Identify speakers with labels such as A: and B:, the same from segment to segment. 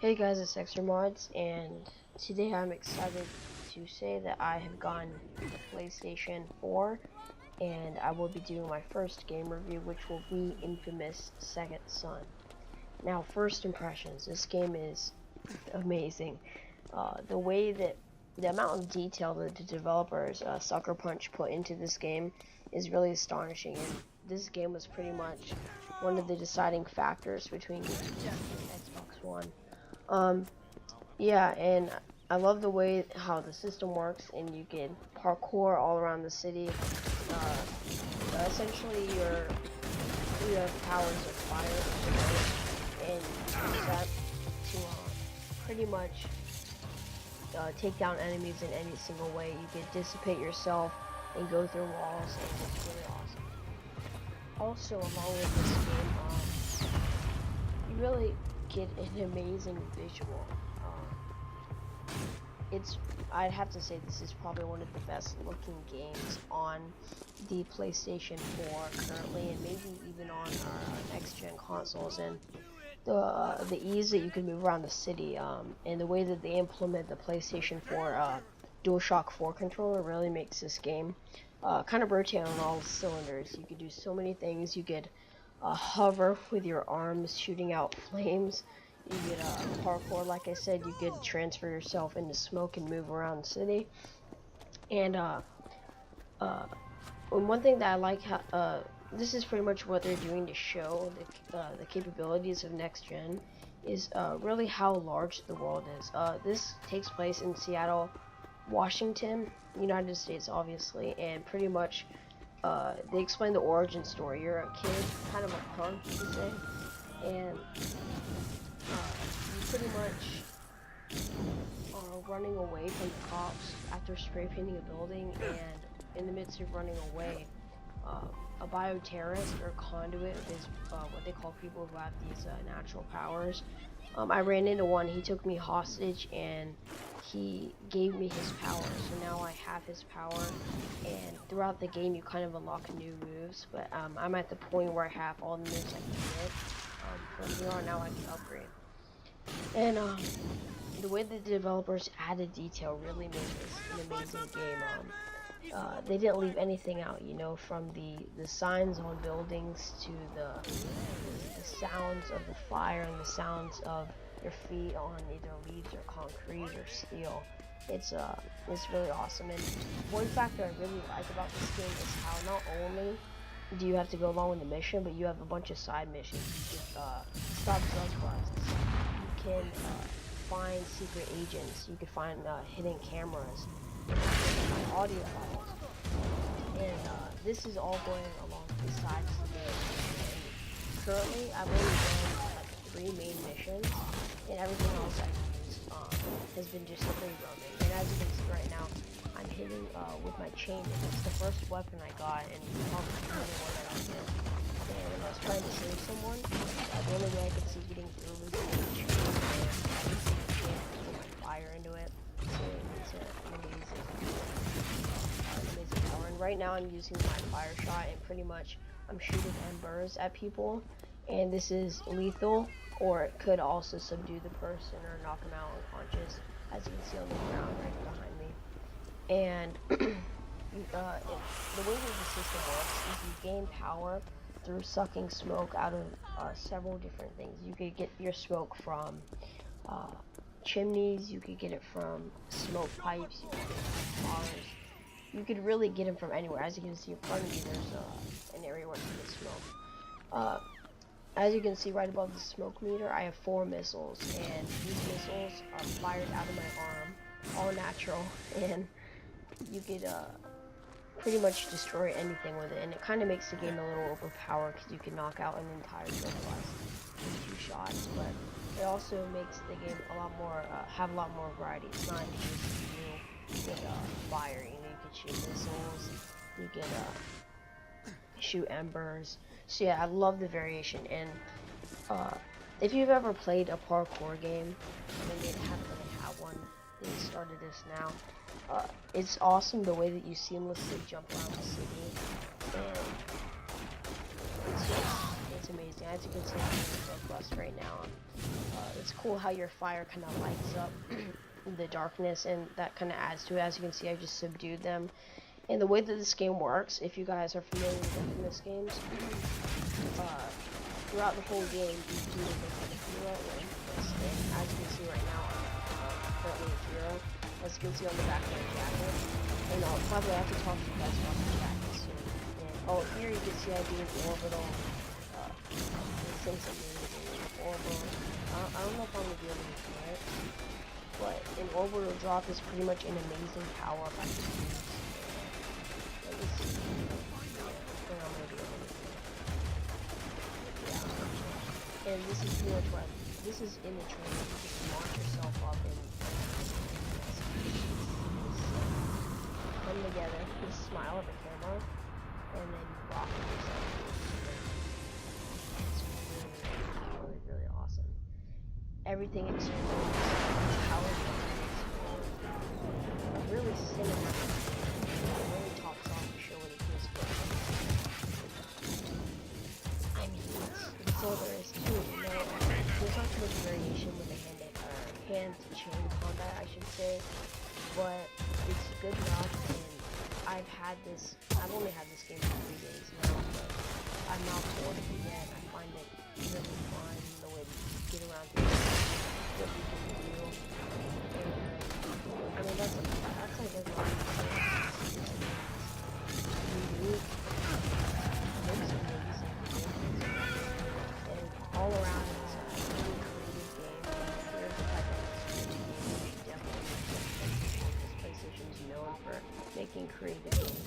A: Hey guys, it's Mods, and today I'm excited to say that I have gotten the PlayStation 4, and I will be doing my first game review, which will be inFAMOUS Second Son. Now, first impressions, this game is amazing. The amount of detail that the developers, Sucker Punch, put into this game is really astonishing, and this game was pretty much one of the deciding factors between PS4 and Xbox One. Yeah, and I love the way how the system works, and you can parkour all around the city. Essentially, you have powers of fire, and you use that to pretty much take down enemies in any single way. You can dissipate yourself and go through walls, and it's really awesome. Also, along with this game, you really get an amazing visual. I'd have to say this is probably one of the best looking games on the PlayStation 4 currently, and maybe even on our next gen consoles. And the ease that you can move around the city, and the way that they implement the PlayStation 4 DualShock 4 controller really makes this game kind of rotate on all cylinders. You could do so many things. You could hover with your arms shooting out flames. You get parkour, like I said. You could transfer yourself into smoke and move around the city. And one thing that I like, this is pretty much what they're doing to show the capabilities of next gen, is really how large the world is. This takes place in Seattle, Washington, United States, obviously, and pretty much they explain the origin story. You're a kid, kind of a punk, you could say, and you pretty much are running away from the cops after spray painting a building, and in the midst of running away, a bioterrorist or conduit is what they call people who have these natural powers. I ran into one. He took me hostage and he gave me his power, so now I have his power, and throughout the game you kind of unlock new moves, but I'm at the point where I have all the moves I can get. From here on out I can upgrade. And the way that the developers added detail really made this an amazing game. They didn't leave anything out, from the signs on buildings to the sounds of the fire and the sounds of your feet on either leaves or concrete or steel. It's really awesome. And one factor I really like about this game is how not only do you have to go along with the mission, but you have a bunch of side missions. You can stop drug busts. You can find secret agents. You can find hidden cameras. You can find audio files. And this is all going along the sides of the game. And currently, I've only done like 3 main missions, and everything else I've used has been just free roaming. And as you can see right now, I'm hitting with my chain, and it's the first weapon I got, and probably the only one that I did. And when I was trying to save someone, the only way I could see getting through was with the chain, and I used the chain to put my fire into it. So it's an amazing power. And right now I'm using my fire shot, and pretty much I'm shooting embers at people, and this is lethal, or it could also subdue the person or knock them out unconscious, as you can see on the ground right behind me. And the way that the system works is you gain power through sucking smoke out of several different things. You could get your smoke from chimneys, you could get it from smoke pipes, you could get it from bars. You could really get them from anywhere. As you can see in front of me, there's an area where you can get smoke. As you can see right above the smoke meter, I have 4 missiles, and these missiles are fired out of my arm, all natural, and you could pretty much destroy anything with it, and it kind of makes the game a little overpowered because you can knock out an entire drug bust in 2 shots, but it also makes the game a lot more, have a lot more variety. It's not just you with fire, you could shoot missiles, you could shoot embers. So yeah, I love the variation. And if you've ever played a parkour game, I mean, they haven't really had one, they started this now. It's awesome the way that you seamlessly jump around the city, and it's amazing. As you can see, I'm doing a bust right now. It's cool how your fire kind of lights up the darkness, and that kind of adds to it. As you can see, I just subdued them. And the way that this game works, if you guys are familiar with infamous games, throughout the whole game, you do the hero or infamous. And as you can see right now, I'm currently a hero. As you can see on the back of my jacket. And probably I have to talk to you guys about the jacket soon. And here you can see I do an orbital. Things amazing. Orbital. I don't know if I'm gonna be able to do it, but an orbital drop is pretty much an amazing power up I can use. And this is pretty much what this is in the training. You just launch yourself up and come together, just smile at the camera, and then you rock yourself. It's really, really awesome. Everything explodes. Power really cinematic. It really tops off the show when it feels good. I mean, it's all there is to it, you know. There's not too much variation with the hand-to-chain combat, I should say, but it's good enough. And I've only had this game for 3 days now, but I'm not bored of it yet. I find it really fun, the way to get around things, what you can do, and I mean, that's like everything. Unique, looks amazing, and all around it's a really creative game. Here's the type of game you should definitely make. This PlayStation is known for making creative games.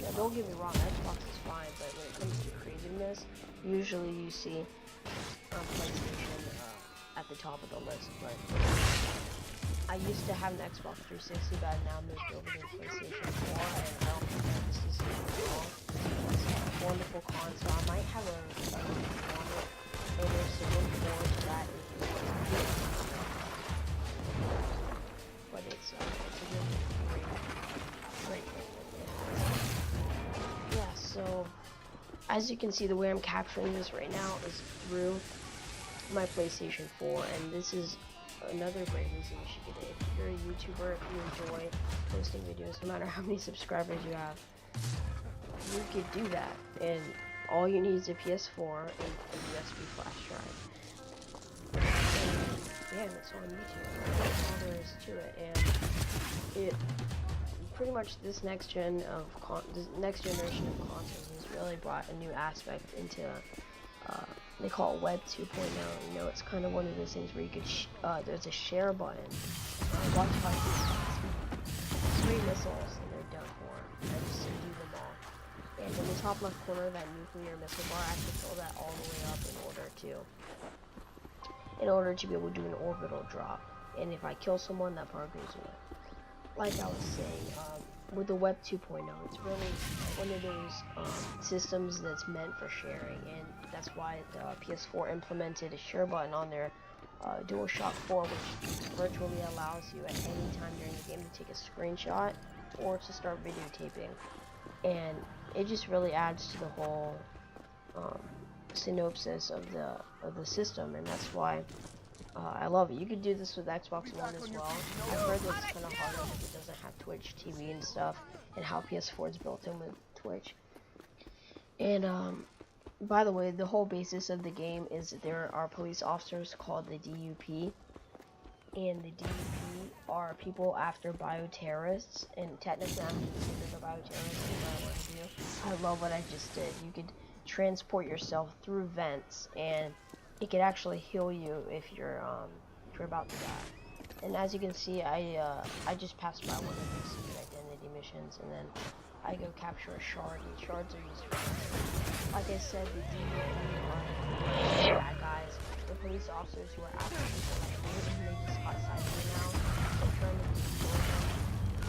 A: Now, don't get me wrong, Xbox is fine, but when it comes to creativeness, usually you see PlayStation at the top of the list. But I used to have an Xbox 360, but I now moved over to PlayStation 4, and I don't think that this is wrong. It's a wonderful console. I might have a over, so look forward to that. But it's a really great thing. Yeah, so as you can see, the way I'm capturing this right now is through my PlayStation 4, and this is another great reason you should get it. If you're a YouTuber, if you enjoy posting videos, no matter how many subscribers you have, you could do that. And all you need is a PS4 and a USB flash drive. And yeah, it's on YouTube. That's all there is to it. And it pretty much this next generation of consoles has really brought a new aspect into. They call it Web 2.0. You know, it's kind of one of those things where you could there's a share button. Watch how I use 3 missiles and they're done for. I just subdue them all. And in the top left corner of that nuclear missile bar, I can fill that all the way up in order to be able to do an orbital drop. And if I kill someone, that bar goes away. Like I was saying, with the Web 2.0, it's really one of those systems that's meant for sharing, and that's why the PS4 implemented a share button on their DualShock 4, which virtually allows you at any time during the game to take a screenshot or to start videotaping. And it just really adds to the whole synopsis of the system, and that's why I love it. You could do this with Xbox One as well. I've heard that it's kind of harder because it doesn't have Twitch TV and stuff, and how PS4 is built in with Twitch. And by the way, the whole basis of the game is that there are police officers called the DUP, and the DUP are people after bioterrorists, and technically I'm considered a bioterrorist in my point of view. I love what I just did. You could transport yourself through vents, and it could actually heal you if you're about to die. And as you can see, I just passed by one of these secret identity missions, and then I go capture a shard, and shards are used for, like I said, the DUP are bad guys. The police officers who are after people like me, and they just got sideways now. They're trying to destroy them.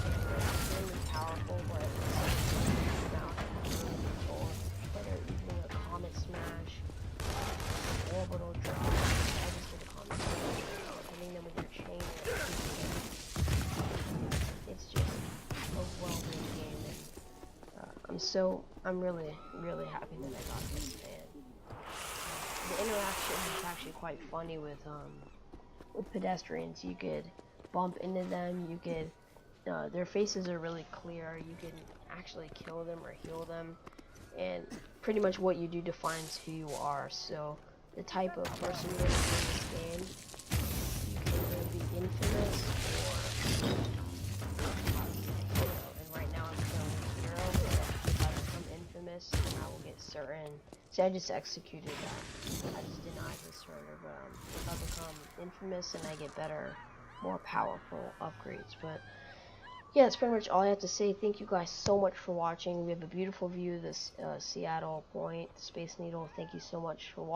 A: They're extremely powerful, but it's now really controlled. Whether using a comet smash, orbital drop, I just did a comet smash, hitting them with your chain. It's just a well-made game, and I'm really happy that I got this, man. the interaction is actually quite funny with pedestrians. You could bump into them, you could their faces are really clear, you can actually kill them or heal them, and pretty much what you do defines who you are. So the type of person you're in this game, you can either be infamous or and right now I'm killing hero, but if I become infamous then I will get certain. See, I just executed that. I just denied this sort of if I become infamous and I get better, more powerful upgrades. But yeah, that's pretty much all I have to say. Thank you guys so much for watching. We have a beautiful view of this Seattle Point, Space Needle. Thank you so much for watching.